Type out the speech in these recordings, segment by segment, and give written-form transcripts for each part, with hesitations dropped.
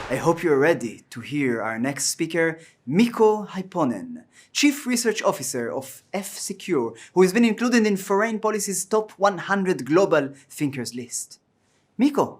I hope you're ready to hear our next speaker, Mikko Hypponen, Chief Research Officer of F-Secure, who has been included in Foreign Policy's Top 100 Global Thinkers list. Mikko,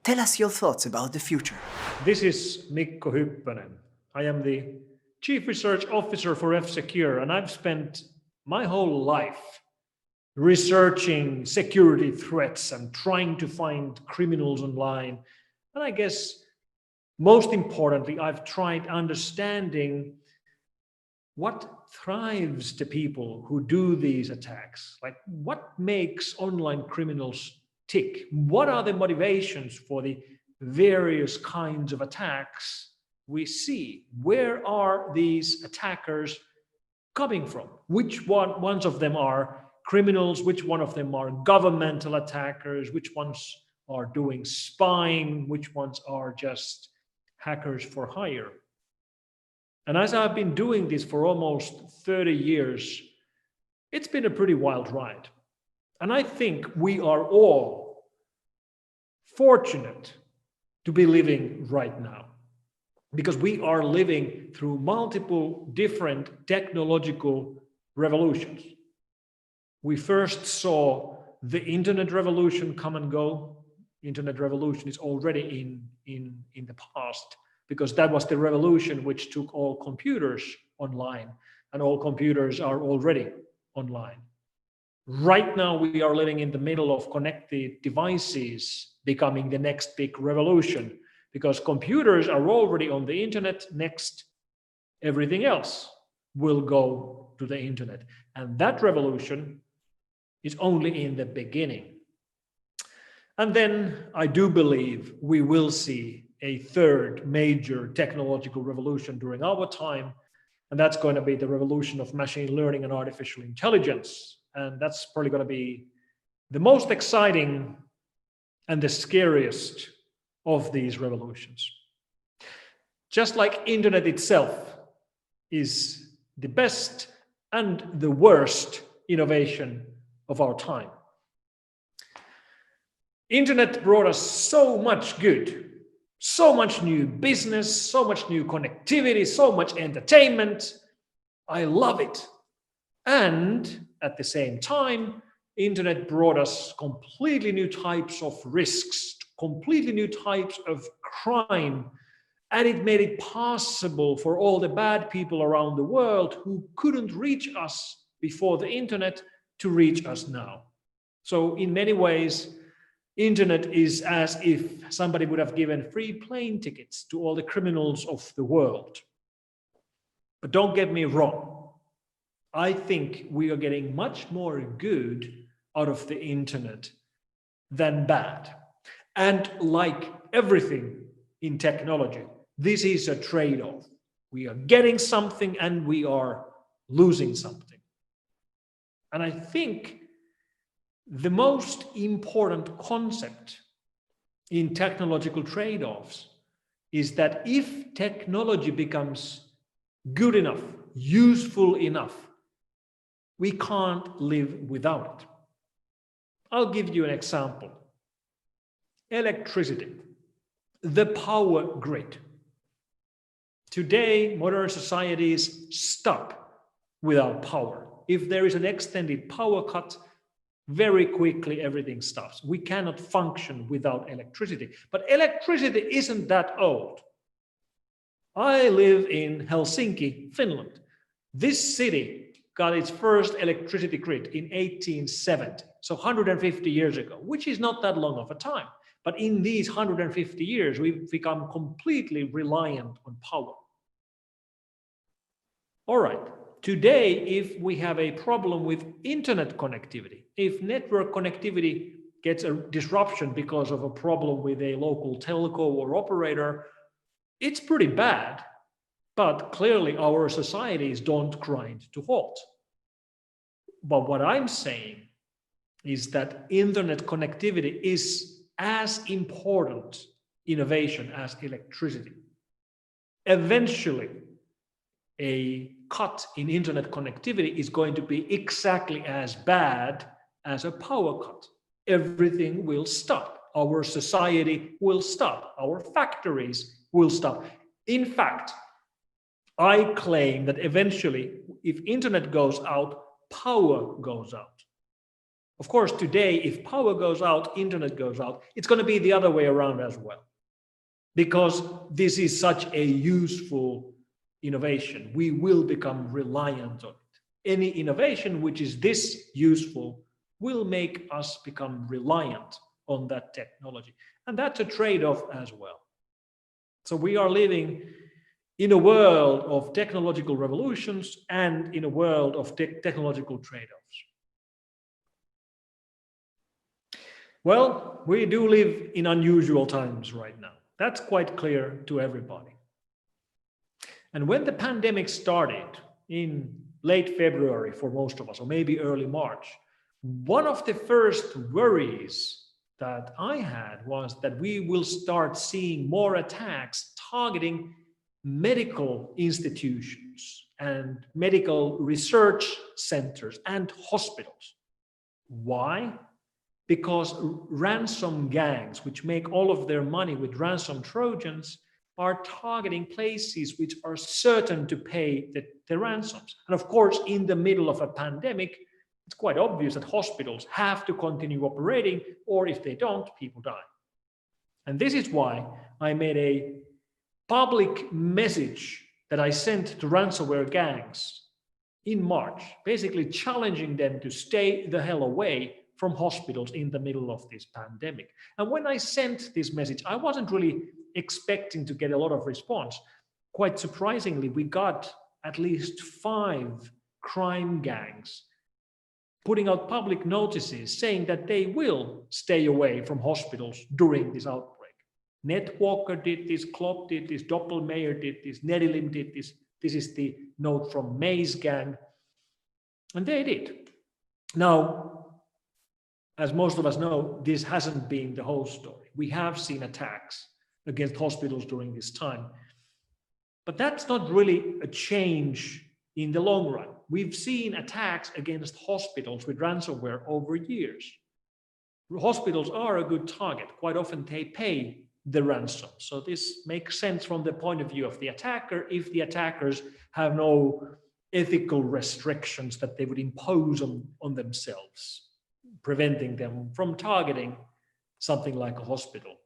tell us your thoughts about the future. This is Mikko Hypponen. I am the Chief Research Officer for F-Secure, and I've spent my whole life researching security threats and trying to find criminals online. And I guess most importantly, I've tried understanding what thrives the people who do these attacks. Like, what makes online criminals tick? What are the motivations for the various kinds of attacks we see? Where are these attackers coming from? Which ones of them are criminals? Which one of them are governmental attackers? Which ones are doing spying? Which ones are just hackers for hire? And as I've been doing this for almost 30 years, it's been a pretty wild ride. And I think we are all fortunate to be living right now, because we are living through multiple different technological revolutions. We first saw the internet revolution come and go. Internet revolution is already in the past, because that was the revolution which took all computers online, and all computers are already online. Right now, we are living in the middle of connected devices becoming the next big revolution, because computers are already on the internet. Next, everything else will go to the internet. And that revolution is only in the beginning. And then I do believe we will see a third major technological revolution during our time, and that's going to be the revolution of machine learning and artificial intelligence. And that's probably going to be the most exciting and the scariest of these revolutions. Just like internet itself is the best and the worst innovation of our time. Internet brought us so much good, so much new business, so much new connectivity, so much entertainment. I love it. And at the same time, internet brought us completely new types of risks, completely new types of crime, and it made it possible for all the bad people around the world who couldn't reach us before the internet to reach us now. So in many ways, internet is as if somebody would have given free plane tickets to all the criminals of the world. But don't get me wrong. I think we are getting much more good out of the internet than bad. And like everything in technology, this is a trade-off. We are getting something and we are losing something. And I think the most important concept in technological trade-offs is that if technology becomes good enough, useful enough, we can't live without it. I'll give you an example. Electricity, the power grid. Today, modern societies stop without power. If there is an extended power cut, very quickly everything stops. We cannot function without electricity. But electricity isn't that old. I live in Helsinki, Finland. This city got its first electricity grid in 1870, so 150 years ago, which is not that long of a time. But in these 150 years, we've become completely reliant on power. All right. Today, if we have a problem with internet connectivity, if network connectivity gets a disruption because of a problem with a local telco or operator, it's pretty bad, but clearly our societies don't grind to halt. But what I'm saying is that internet connectivity is as important innovation as electricity. Eventually, a cut in internet connectivity is going to be exactly as bad as a power cut. Everything will stop. Our society will stop. Our factories will stop. In fact, I claim that eventually, if internet goes out, power goes out. Of course, today, if power goes out, internet goes out, it's going to be the other way around as well. Because this is such a useful innovation, we will become reliant on it. Any innovation which is this useful will make us become reliant on that technology. And that's a trade-off as well. So we are living in a world of technological revolutions and in a world of technological trade-offs. Well, we do live in unusual times right now. That's quite clear to everybody. And when the pandemic started in late February for most of us, or maybe early March, one of the first worries that I had was that we will start seeing more attacks targeting medical institutions and medical research centers and hospitals. Why? Because ransom gangs, which make all of their money with ransom Trojans, are targeting places which are certain to pay the ransoms. And of course, in the middle of a pandemic, it's quite obvious that hospitals have to continue operating, or if they don't, people die. And this is why I made a public message that I sent to ransomware gangs in March, basically challenging them to stay the hell away from hospitals in the middle of this pandemic. And when I sent this message, I wasn't really expecting to get a lot of response. Quite surprisingly, we got at least 5 crime gangs putting out public notices saying that they will stay away from hospitals during this outbreak. Netwalker did this, Klopp did this, Doppelmayr did this, Nedilim did this. This is the note from May's gang. And they did. Now, as most of us know, this hasn't been the whole story. We have seen attacks against hospitals during this time. But that's not really a change in the long run. We've seen attacks against hospitals with ransomware over years. Hospitals are a good target. Quite often they pay the ransom. So this makes sense from the point of view of the attacker if the attackers have no ethical restrictions that they would impose on themselves, preventing them from targeting something like a hospital.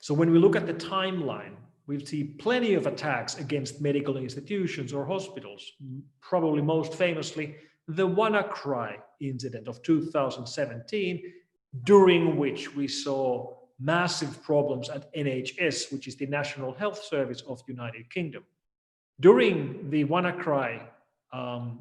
So when we look at the timeline, we see plenty of attacks against medical institutions or hospitals, probably most famously the WannaCry incident of 2017, during which we saw massive problems at NHS, which is the National Health Service of the United Kingdom. During the WannaCry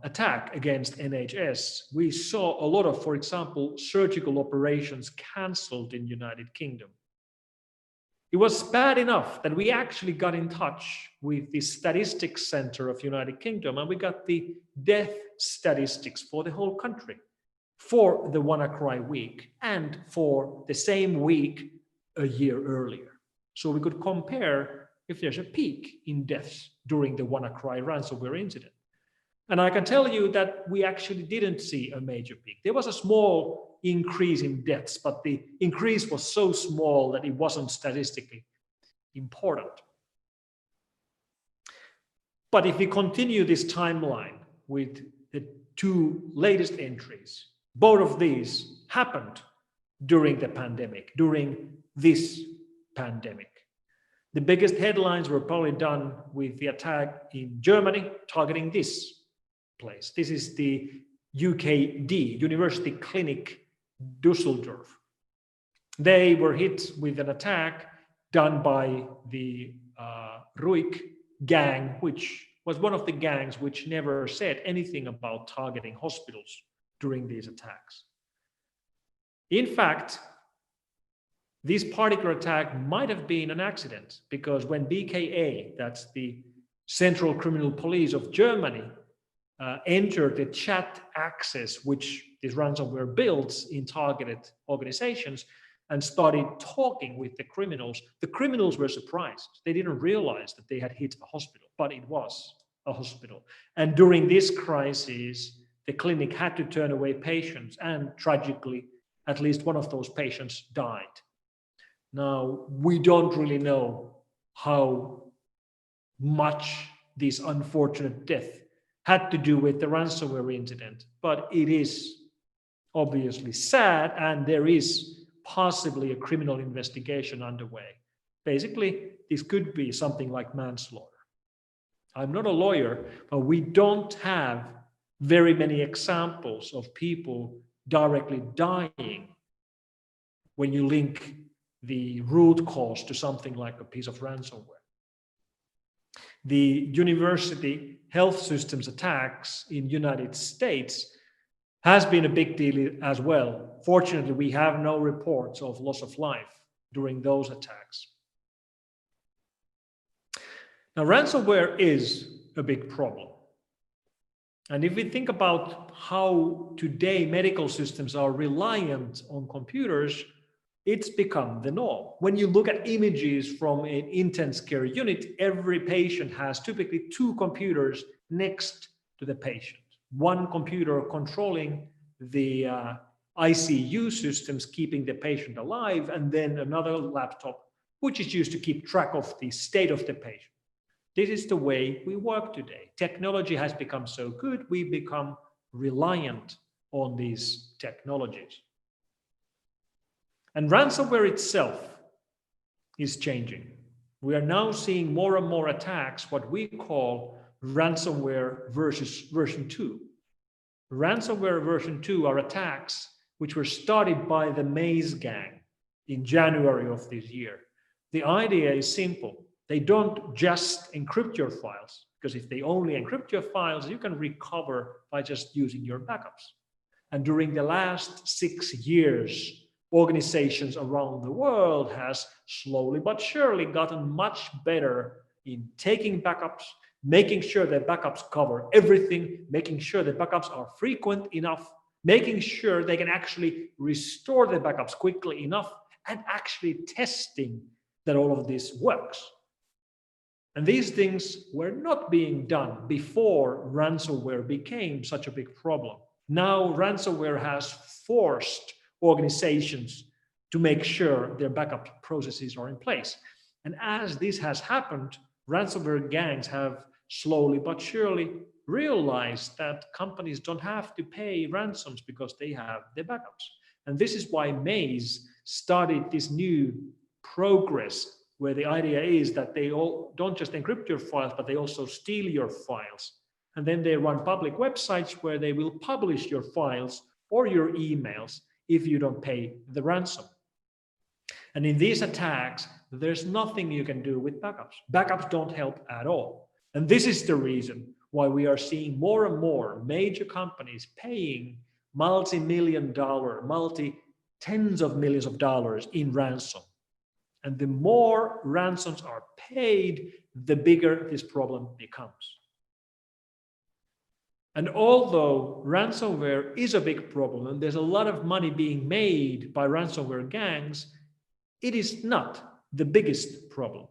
attack against NHS, we saw a lot of, for example, surgical operations cancelled in the United Kingdom. It was bad enough that we actually got in touch with the Statistics Center of the United Kingdom, and we got the death statistics for the whole country for the WannaCry week and for the same week a year earlier. So we could compare if there's a peak in deaths during the WannaCry ransomware incident. And I can tell you that we actually didn't see a major peak. There was a small increase in deaths, but the increase was so small that it wasn't statistically important. But if we continue this timeline with the 2 latest entries, both of these happened during the pandemic, during this pandemic. The biggest headlines were probably done with the attack in Germany targeting this place. This is the UKD, University Clinic Düsseldorf. They were hit with an attack done by the Ruik gang, which was one of the gangs which never said anything about targeting hospitals during these attacks. In fact, this particular attack might have been an accident, because when BKA, that's the Central Criminal Police of Germany, entered the chat access which this ransomware builds in targeted organizations and started talking with the criminals were surprised. They didn't realize that they had hit a hospital, but it was a hospital. And during this crisis, the clinic had to turn away patients, and tragically, at least one of those patients died. Now, we don't really know how much this unfortunate death had to do with the ransomware incident, but it is obviously sad, and there is possibly a criminal investigation underway. Basically, this could be something like manslaughter. I'm not a lawyer, but we don't have very many examples of people directly dying when you link the root cause to something like a piece of ransomware. The university health systems attacks in United States has been a big deal as well. Fortunately, we have no reports of loss of life during those attacks. Now, ransomware is a big problem. And if we think about how today medical systems are reliant on computers, it's become the norm. When you look at images from an intense care unit, every patient has typically two computers next to the patient. One computer controlling the ICU systems, keeping the patient alive, and then another laptop, which is used to keep track of the state of the patient. This is the way we work today. Technology has become so good, we become reliant on these technologies. And ransomware itself is changing. We are now seeing more and more attacks, what we call ransomware version 2. Ransomware version 2 are attacks which were started by the Maze gang in January of this year. The idea is simple. They don't just encrypt your files, because if they only encrypt your files, you can recover by just using your backups. And during the last 6 years, organizations around the world has slowly but surely gotten much better in taking backups, making sure that backups cover everything, making sure that backups are frequent enough, making sure they can actually restore the backups quickly enough, and actually testing that all of this works. And these things were not being done before ransomware became such a big problem. Now ransomware has forced organizations to make sure their backup processes are in place. And as this has happened, ransomware gangs have slowly but surely realized that companies don't have to pay ransoms because they have the backups. And this is why Maze started this new progress, where the idea is that they all don't just encrypt your files, but they also steal your files. And then they run public websites where they will publish your files or your emails if you don't pay the ransom. And in these attacks, there's nothing you can do with backups. Backups don't help at all. And this is the reason why we are seeing more and more major companies paying multi-million dollar, multi-tens of millions of dollars in ransom. And the more ransoms are paid, the bigger this problem becomes. And although ransomware is a big problem and there's a lot of money being made by ransomware gangs, it is not the biggest problem.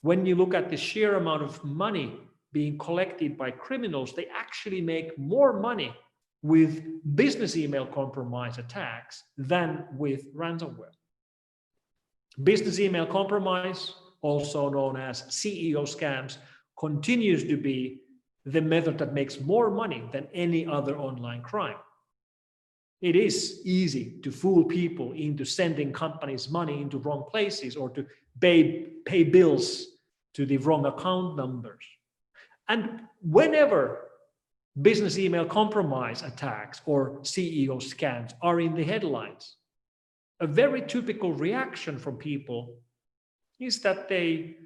When you look at the sheer amount of money being collected by criminals, they actually make more money with business email compromise attacks than with ransomware. Business email compromise, also known as CEO scams, continues to be the method that makes more money than any other online crime. It is easy to fool people into sending companies money into wrong places or to pay bills to the wrong account numbers. And whenever business email compromise attacks or CEO scams are in the headlines, a very typical reaction from people is that they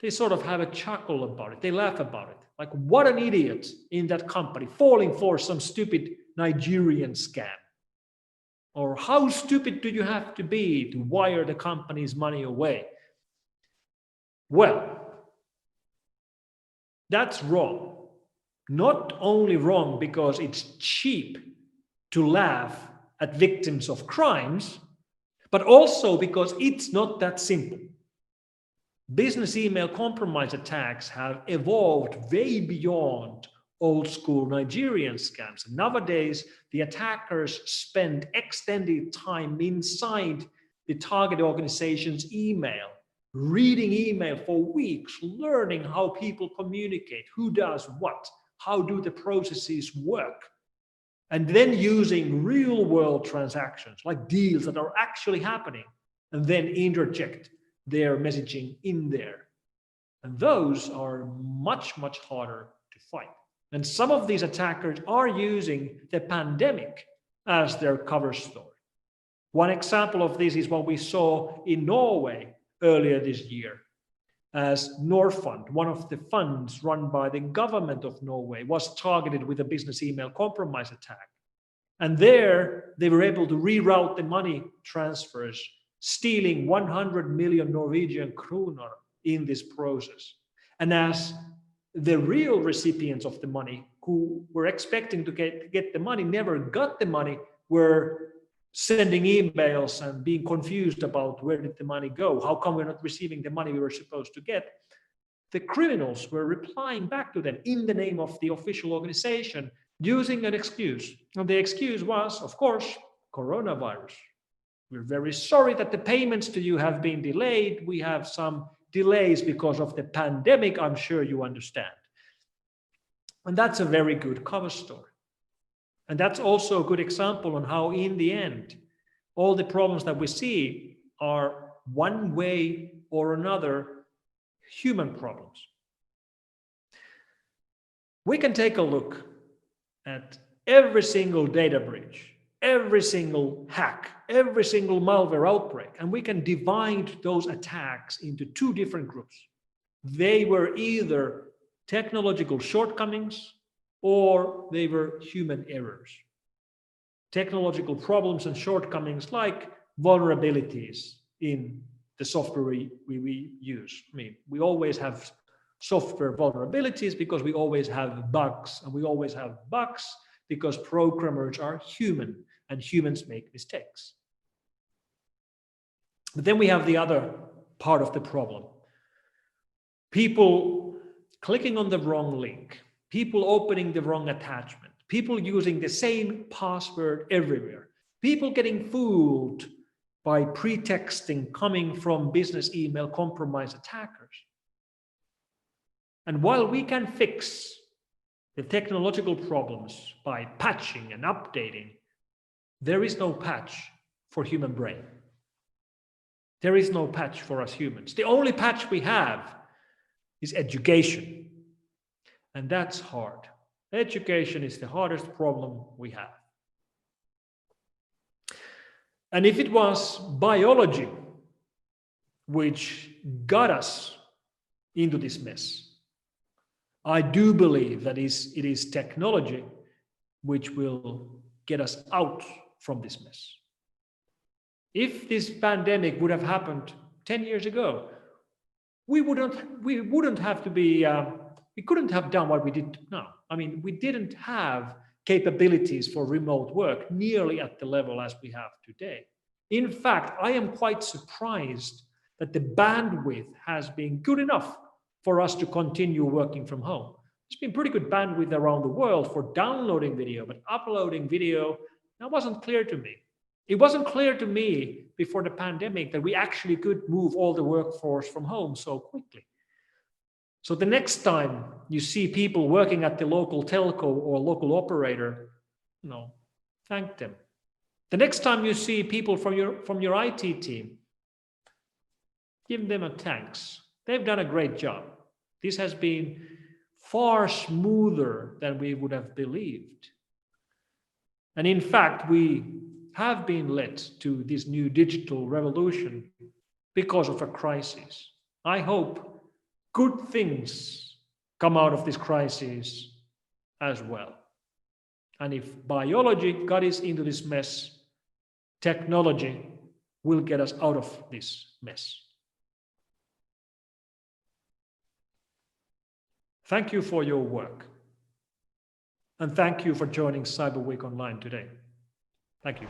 sort of have a chuckle about it. They laugh about it. Like, what an idiot in that company falling for some stupid Nigerian scam. Or how stupid do you have to be to wire the company's money away? Well, that's wrong. Not only wrong because it's cheap to laugh at victims of crimes, but also because it's not that simple. Business email compromise attacks have evolved way beyond old school Nigerian scams. Nowadays, the attackers spend extended time inside the target organization's email, reading email for weeks, learning how people communicate, who does what, how do the processes work, and then using real world transactions like deals that are actually happening, and then interject their messaging in there. And those are much, much harder to fight. And some of these attackers are using the pandemic as their cover story. One example of this is what we saw in Norway earlier this year, as Norfund, one of the funds run by the government of Norway, was targeted with a business email compromise attack. And there they were able to reroute the money transfers, stealing 100 million Norwegian kroner in this process. And as the real recipients of the money, who were expecting to get the money, never got the money, were sending emails and being confused about where did the money go? How come we're not receiving the money we were supposed to get? The criminals were replying back to them in the name of the official organization, using an excuse. And the excuse was, of course, coronavirus. We're very sorry that the payments to you have been delayed. We have some delays because of the pandemic, I'm sure you understand. And that's a very good cover story. And that's also a good example on how, in the end, all the problems that we see are one way or another human problems. We can take a look at every single data breach, every single hack, every single malware outbreak, and we can divide those attacks into two different groups. They were either technological shortcomings or they were human errors. Technological problems and shortcomings like vulnerabilities in the software we use. I mean, we always have software vulnerabilities because we always have bugs, and we always have bugs because programmers are human and humans make mistakes. But then we have the other part of the problem. People clicking on the wrong link, people opening the wrong attachment, people using the same password everywhere, people getting fooled by pretexting coming from business email compromise attackers. And while we can fix the technological problems by patching and updating, there is no patch for human brain. There is no patch for us humans. The only patch we have is education. And that's hard. Education is the hardest problem we have. And if it was biology which got us into this mess, I do believe that it is technology which will get us out from this mess. If this pandemic would have happened 10 years ago, we couldn't have done what we did now. I mean, we didn't have capabilities for remote work nearly at the level as we have today. In fact, I am quite surprised that the bandwidth has been good enough for us to continue working from home. There's been pretty good bandwidth around the world for downloading video, but uploading video, that wasn't clear to me. It wasn't clear to me before the pandemic that we actually could move all the workforce from home so quickly. So the next time you see people working at the local telco or local operator, thank them. The next time you see people from your IT team, give them a thanks. They've done a great job. This has been far smoother than we would have believed. And in fact, we have been led to this new digital revolution because of a crisis. I hope good things come out of this crisis as well. And if biology got us into this mess, technology will get us out of this mess. Thank you for your work. And thank you for joining Cyber Week Online today. Thank you.